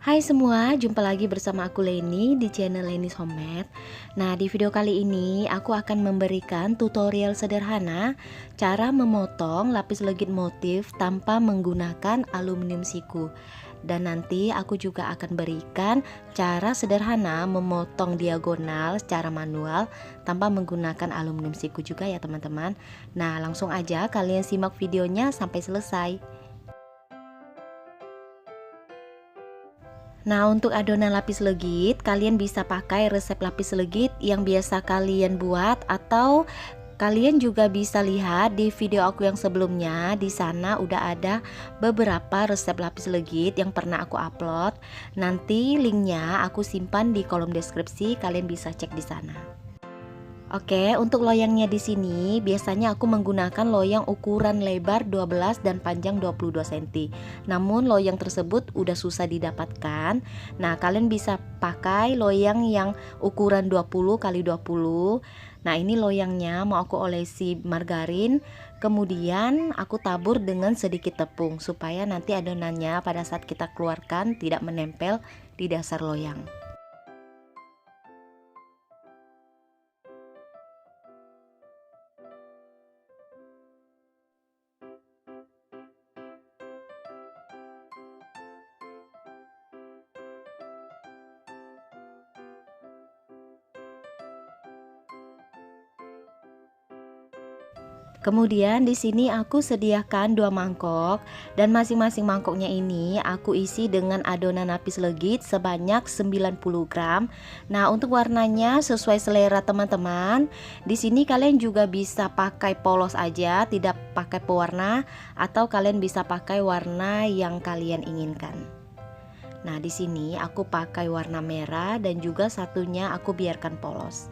Hai semua, jumpa lagi bersama aku Leni di channel Leni's Homemade. Nah, di video kali ini aku akan memberikan tutorial sederhana cara memotong lapis legit motif tanpa menggunakan aluminium siku. Dan nanti aku juga akan berikan cara sederhana memotong diagonal secara manual tanpa menggunakan aluminium siku juga ya teman-teman. Nah, langsung aja kalian simak videonya sampai selesai. Nah, untuk adonan lapis legit, kalian bisa pakai resep lapis legit yang biasa kalian buat atau kalian juga bisa lihat di video aku yang sebelumnya. Di sana udah ada beberapa resep lapis legit yang pernah aku upload. Nanti linknya aku simpan di kolom deskripsi, kalian bisa cek di sana. Oke, untuk loyangnya di sini biasanya aku menggunakan loyang ukuran lebar 12 dan panjang 22 cm. Namun loyang tersebut udah susah didapatkan. Nah, kalian bisa pakai loyang yang ukuran 20 kali 20. Nah, ini loyangnya mau aku olesi margarin, kemudian aku tabur dengan sedikit tepung supaya nanti adonannya pada saat kita keluarkan tidak menempel di dasar loyang. Kemudian di sini aku sediakan 2 mangkok dan masing-masing mangkoknya ini aku isi dengan adonan lapis legit sebanyak 90 gram. Nah, untuk warnanya sesuai selera teman-teman. Di sini kalian juga bisa pakai polos aja, tidak pakai pewarna, atau kalian bisa pakai warna yang kalian inginkan. Nah, di sini aku pakai warna merah dan juga satunya aku biarkan polos.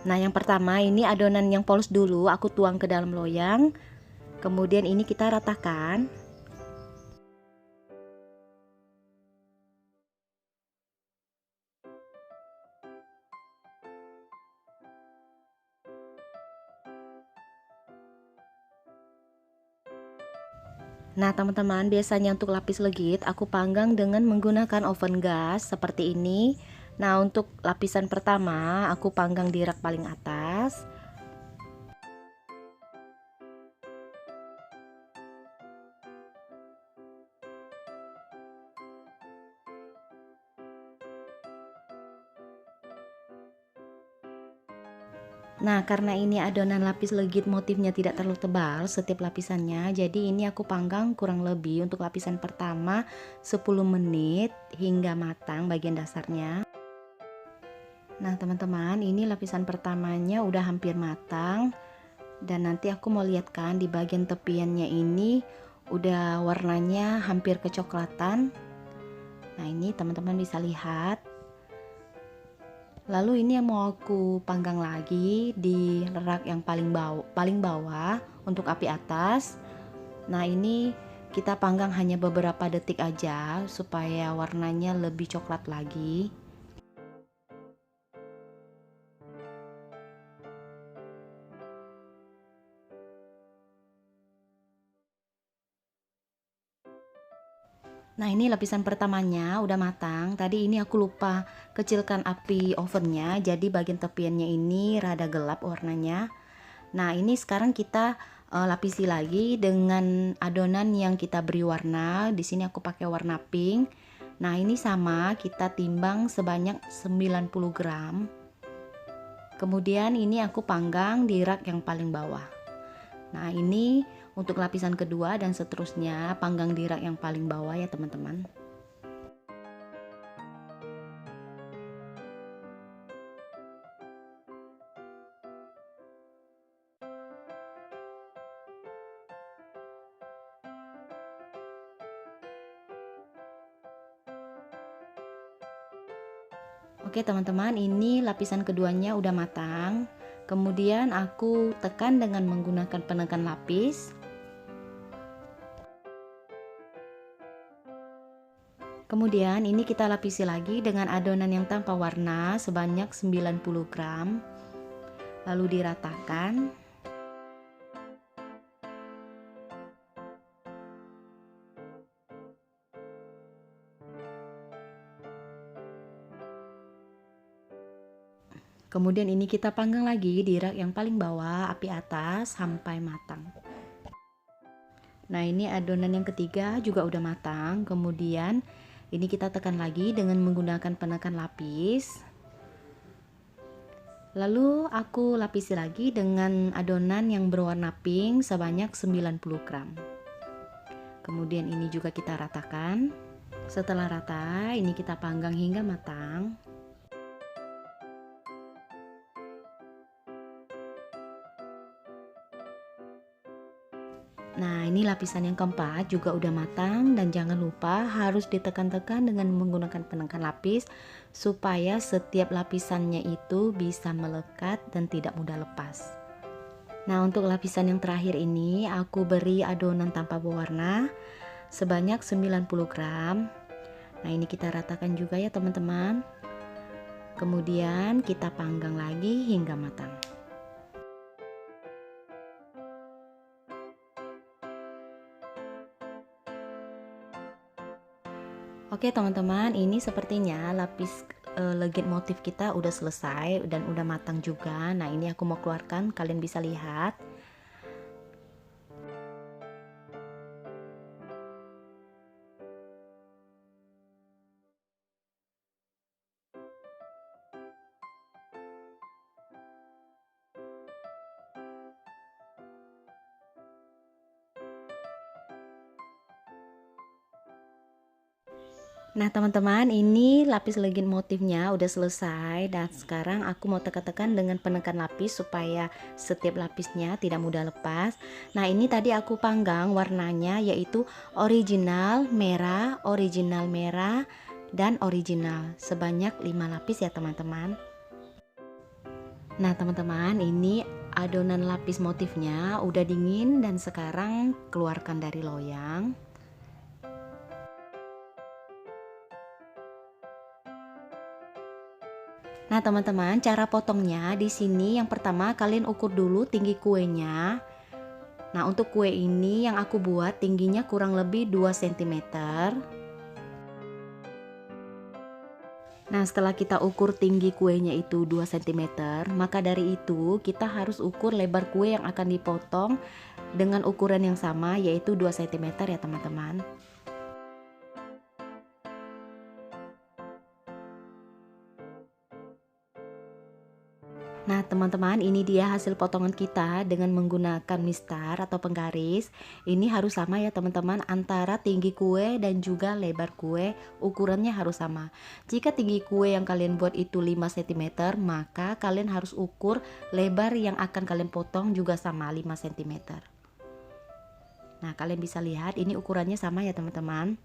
Nah, yang pertama ini adonan yang polos dulu aku tuang ke dalam loyang. Kemudian ini kita ratakan. Nah, teman-teman, biasanya untuk lapis legit aku panggang dengan menggunakan oven gas seperti ini. Nah, untuk lapisan pertama aku panggang di rak paling atas. Nah, karena ini adonan lapis legit motifnya tidak terlalu tebal setiap lapisannya, jadi ini aku panggang kurang lebih untuk lapisan pertama 10 menit hingga matang bagian dasarnya. Nah, teman-teman, ini lapisan pertamanya udah hampir matang dan nanti aku mau lihatkan di bagian tepiannya ini udah warnanya hampir kecoklatan. Nah, ini teman-teman bisa lihat. Lalu ini yang mau aku panggang lagi di rak yang paling bawah untuk api atas. Nah, ini kita panggang hanya beberapa detik aja supaya warnanya lebih coklat lagi. Nah, ini lapisan pertamanya udah matang. Tadi ini aku lupa kecilkan api ovennya, jadi bagian tepiannya ini rada gelap warnanya. Nah, ini sekarang kita lapisi lagi dengan adonan yang kita beri warna. Di sini aku pakai warna pink. Nah, ini sama, kita timbang sebanyak 90 gram. Kemudian ini aku panggang di rak yang paling bawah. Nah, ini untuk lapisan kedua dan seterusnya panggang di rak yang paling bawah ya teman-teman. Oke teman-teman, ini lapisan keduanya udah matang. Kemudian aku tekan dengan menggunakan penekan lapis. Kemudian ini kita lapisi lagi dengan adonan yang tanpa warna sebanyak 90 gram. Lalu diratakan. Kemudian ini kita panggang lagi di rak yang paling bawah, api atas sampai matang. Nah, ini adonan yang ketiga juga udah matang. Kemudian ini kita tekan lagi dengan menggunakan penekan lapis. Lalu aku lapisi lagi dengan adonan yang berwarna pink sebanyak 90 gram. Kemudian ini juga kita ratakan. Setelah rata, ini kita panggang hingga matang. Nah, ini lapisan yang keempat juga udah matang dan jangan lupa harus ditekan-tekan dengan menggunakan penekan lapis supaya setiap lapisannya itu bisa melekat dan tidak mudah lepas. Nah, untuk lapisan yang terakhir ini aku beri adonan tanpa berwarna sebanyak 90 gram. Nah, ini kita ratakan juga ya teman-teman. Kemudian kita panggang lagi hingga matang. Oke teman-teman, ini sepertinya lapis legit motif kita udah selesai dan udah matang juga. Nah, ini aku mau keluarkan, kalian bisa lihat. Nah teman-teman, ini lapis legit motifnya udah selesai dan sekarang aku mau tekan-tekan dengan penekan lapis supaya setiap lapisnya tidak mudah lepas. Nah, ini tadi aku panggang warnanya yaitu original merah, dan original sebanyak 5 lapis ya teman-teman. Nah teman-teman, ini adonan lapis motifnya udah dingin dan sekarang keluarkan dari loyang. Nah, teman-teman, cara potongnya di sini yang pertama kalian ukur dulu tinggi kuenya. Nah, untuk kue ini yang aku buat tingginya kurang lebih 2 cm. Nah, setelah kita ukur tinggi kuenya itu 2 cm, maka dari itu kita harus ukur lebar kue yang akan dipotong dengan ukuran yang sama yaitu 2 cm ya, teman-teman. Nah teman-teman, ini dia hasil potongan kita dengan menggunakan mistar atau penggaris. Ini harus sama ya teman-teman, antara tinggi kue dan juga lebar kue ukurannya harus sama. Jika tinggi kue yang kalian buat itu 5 cm, maka kalian harus ukur lebar yang akan kalian potong juga sama 5 cm. Nah, kalian bisa lihat ini ukurannya sama ya teman-teman.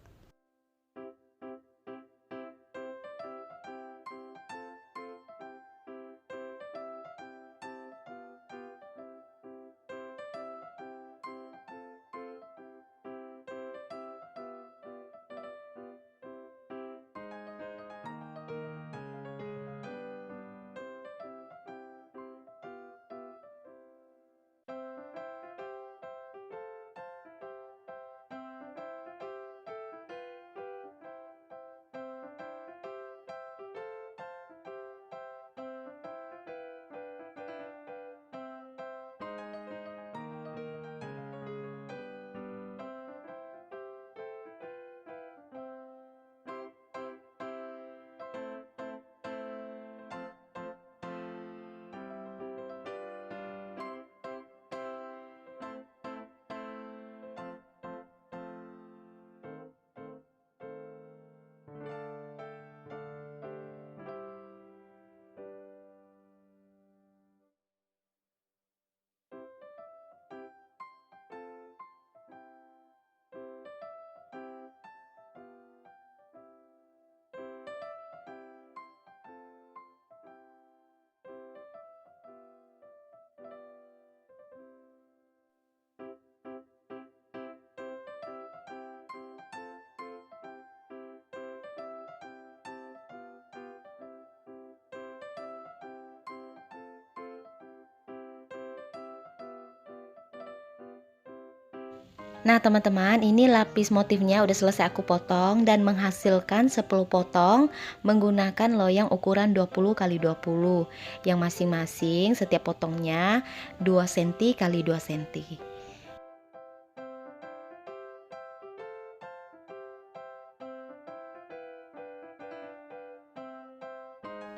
Nah teman-teman, ini lapis motifnya udah selesai aku potong dan menghasilkan 10 potong menggunakan loyang ukuran 20 kali 20 yang masing-masing setiap potongnya 2 cm kali 2 cm.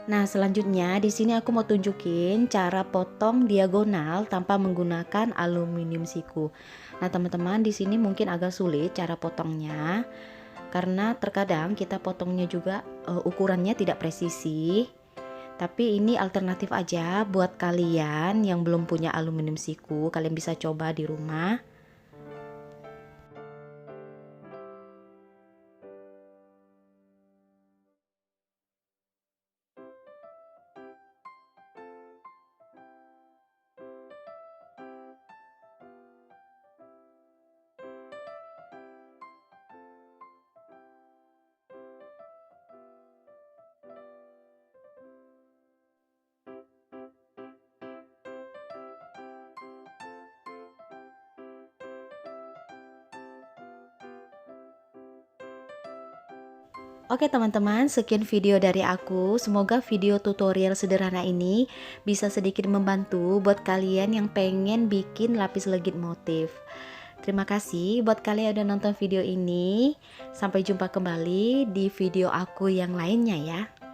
Nah, selanjutnya di sini aku mau tunjukin cara potong diagonal tanpa menggunakan aluminium siku. Nah, teman-teman di sini mungkin agak sulit cara potongnya karena terkadang kita potongnya juga ukurannya tidak presisi. Tapi ini alternatif aja buat kalian yang belum punya aluminium siku, kalian bisa coba di rumah. Oke teman-teman, sekian video dari aku. Semoga video tutorial sederhana ini bisa sedikit membantu buat kalian yang pengen bikin lapis legit motif. Terima kasih buat kalian yang udah nonton video ini. Sampai jumpa kembali di video aku yang lainnya ya.